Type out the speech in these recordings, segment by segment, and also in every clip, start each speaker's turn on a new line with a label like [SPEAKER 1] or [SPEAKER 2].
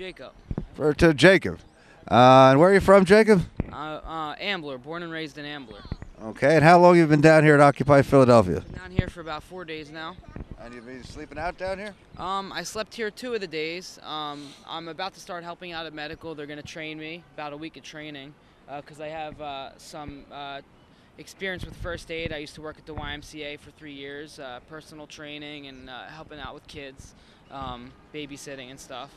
[SPEAKER 1] Jacob.
[SPEAKER 2] To Jacob. And where are you from, Jacob?
[SPEAKER 1] Ambler, born and raised in Ambler.
[SPEAKER 2] Okay, and how long have you been down here at Occupy Philadelphia?
[SPEAKER 1] Been down here for about 4 days now.
[SPEAKER 2] And you've been sleeping out down here?
[SPEAKER 1] I slept here 2 of the days. I'm about to start helping out at medical. They're going to train me, about a week of training, because I have some experience with first aid. I used to work at the YMCA for 3 years, personal training and helping out with kids, babysitting and stuff.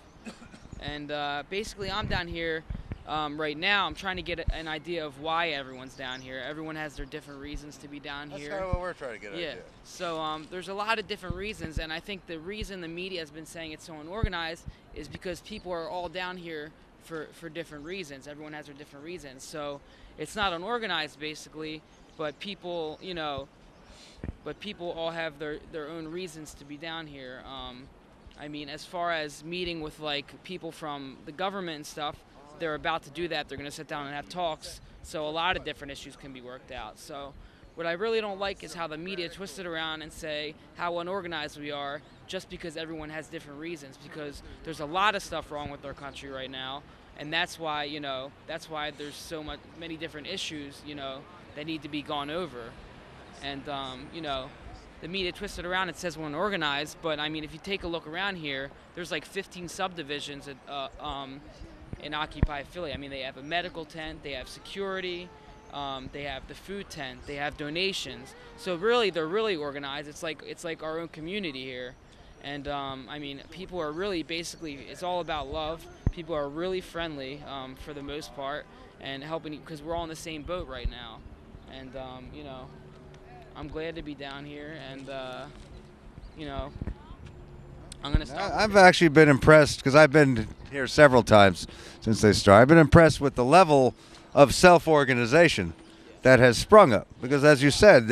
[SPEAKER 1] And basically, I'm down here right now. I'm trying to get an idea of why everyone's down here. Everyone has their different reasons to be down here.
[SPEAKER 2] That's kind of what we're trying to get
[SPEAKER 1] Yeah.
[SPEAKER 2] idea.
[SPEAKER 1] So there's a lot of different reasons, and I think the reason the media has been saying it's so unorganized is because people are all down here for different reasons. Everyone has their different reasons. So it's not unorganized, basically, but people, people all have their own reasons to be down here. I mean, as far as meeting with like people from the government and stuff, they're about to do that. They're going to sit down and have talks. So a lot of different issues can be worked out. So what I really don't like is how the media twist it around and say how unorganized we are just because everyone has different reasons. Because there's a lot of stuff wrong with our country right now, and that's why there's so many different issues that need to be gone over. And the media twists it around and says we're unorganized, but I mean, if you take a look around here, there's like 15 subdivisions in Occupy Philly. I mean, they have a medical tent, they have security, they have the food tent, they have donations. So really, they're really organized. It's like our own community here. And I mean, people are really basically, it's all about love. People are really friendly for the most part and helping because we're all in the same boat right now. And I'm glad to be down here, and I'm gonna start.
[SPEAKER 2] I've actually been impressed because I've been here several times since they started. I've been impressed with the level of self-organization that has sprung up. Because, as you said,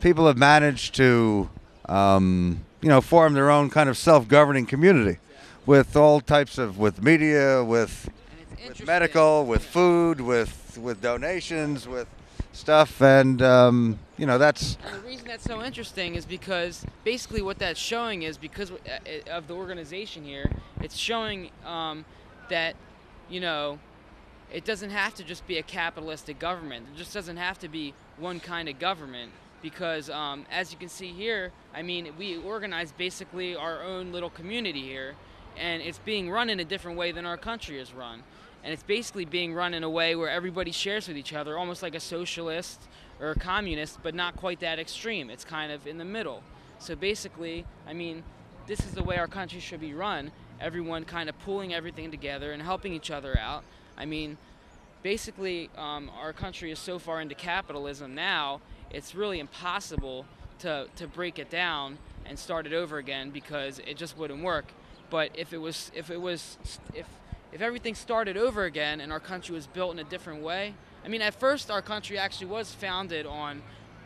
[SPEAKER 2] people have managed to, form their own kind of self-governing community with all types with media, with medical, with food, with donations, with stuff, and that's.
[SPEAKER 1] And the reason that's so interesting is because basically what that's showing is because of the organization here, it's showing that it doesn't have to just be a capitalistic government. It just doesn't have to be one kind of government because as you can see here, I mean, we organize basically our own little community here, and it's being run in a different way than our country is run. And it's basically being run in a way where everybody shares with each other, almost like a socialist or a communist, but not quite that extreme. It's kind of in the middle. So basically, I mean, this is the way our country should be run. Everyone kind of pulling everything together and helping each other out. I mean, basically, our country is so far into capitalism now, it's really impossible to break it down and start it over again because it just wouldn't work. But if everything started over again and our country was built in a different way, I mean, at first our country actually was founded on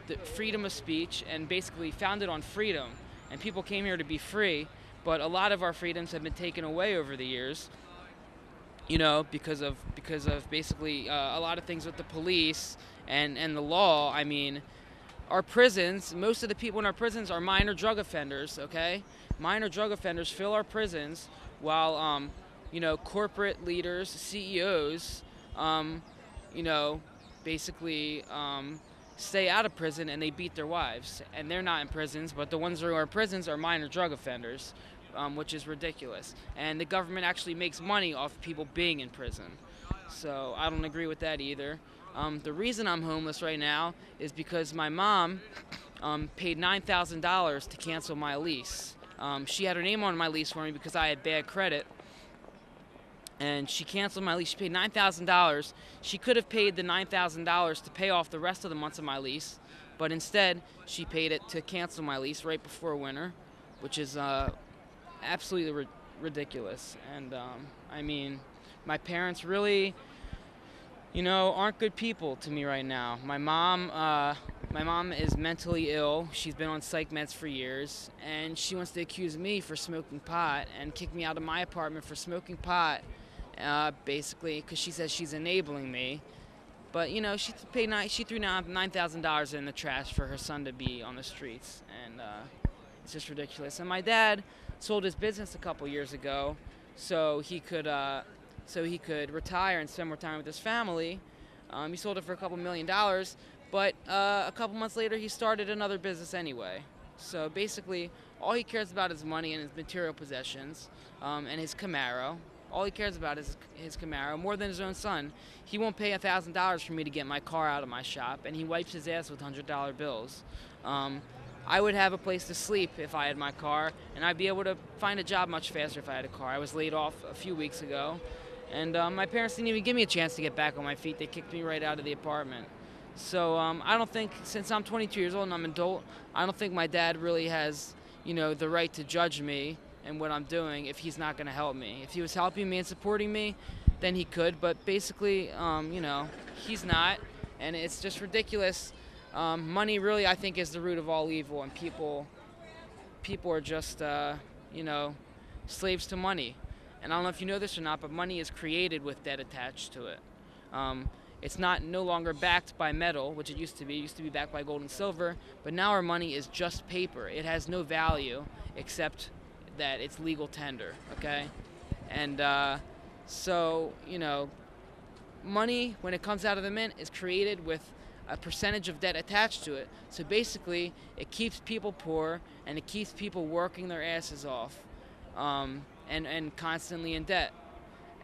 [SPEAKER 1] the freedom of speech and basically founded on freedom, and people came here to be free, but a lot of our freedoms have been taken away over the years, because of basically a lot of things with the police and the law. I mean, our prisons, most of the people in our prisons are minor drug offenders, okay? Minor drug offenders fill our prisons while corporate leaders, CEOs, basically stay out of prison and they beat their wives. And they're not in prisons, but the ones who are in prisons are minor drug offenders, which is ridiculous. And the government actually makes money off people being in prison. So I don't agree with that either. The reason I'm homeless right now is because my mom paid $9,000 to cancel my lease. She had her name on my lease for me because I had bad credit. And she canceled my lease. She paid $9,000. She could have paid the $9,000 to pay off the rest of the months of my lease, but instead she paid it to cancel my lease right before winter, which is absolutely ridiculous. And I mean, my parents really, aren't good people to me right now. My mom is mentally ill. She's been on psych meds for years, and she wants to accuse me for smoking pot and kick me out of my apartment for smoking pot. Basically, because she says she's enabling me. But she threw $9,000 in the trash for her son to be on the streets, and it's just ridiculous. And my dad sold his business a couple years ago so he could retire and spend more time with his family. He sold it for a couple $1 million, but a couple months later he started another business anyway. So basically, all he cares about is money and his material possessions, and his Camaro. All he cares about is his Camaro, more than his own son. He won't pay $1,000 for me to get my car out of my shop, and he wipes his ass with $100 bills. I would have a place to sleep if I had my car, and I'd be able to find a job much faster if I had a car. I was laid off a few weeks ago, and my parents didn't even give me a chance to get back on my feet. They kicked me right out of the apartment. So I don't think, since I'm 22 years old and I'm an adult, I don't think my dad really has, the right to judge me and what I'm doing if he's not going to help me. If he was helping me and supporting me, then he could. But basically, he's not, and it's just ridiculous. Money really, I think, is the root of all evil, and people are just, slaves to money. And I don't know if you know this or not, but money is created with debt attached to it. It's no longer backed by metal, which it used to be. It used to be backed by gold and silver, but now our money is just paper. It has no value except that it's legal tender, okay? And so, money, when it comes out of the mint, is created with a percentage of debt attached to it. So basically, it keeps people poor, and it keeps people working their asses off, and constantly in debt.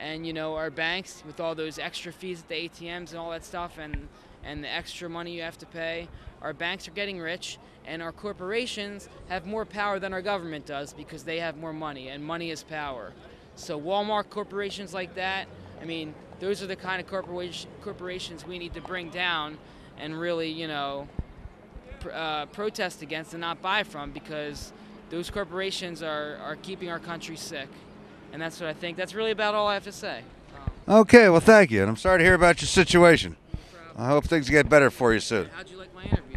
[SPEAKER 1] And our banks, with all those extra fees at the ATMs and all that stuff, and the extra money you have to pay, our banks are getting rich, and our corporations have more power than our government does because they have more money, and money is power. So Walmart, corporations like that, those are the kind of corporations we need to bring down and really, protest against and not buy from, because those corporations are keeping our country sick. And that's what I think. That's really about all I have to say.
[SPEAKER 2] Okay, well, thank you. And I'm sorry to hear about your situation.
[SPEAKER 1] No problem.
[SPEAKER 2] I hope things get better for you soon.
[SPEAKER 1] How'd you like my interview?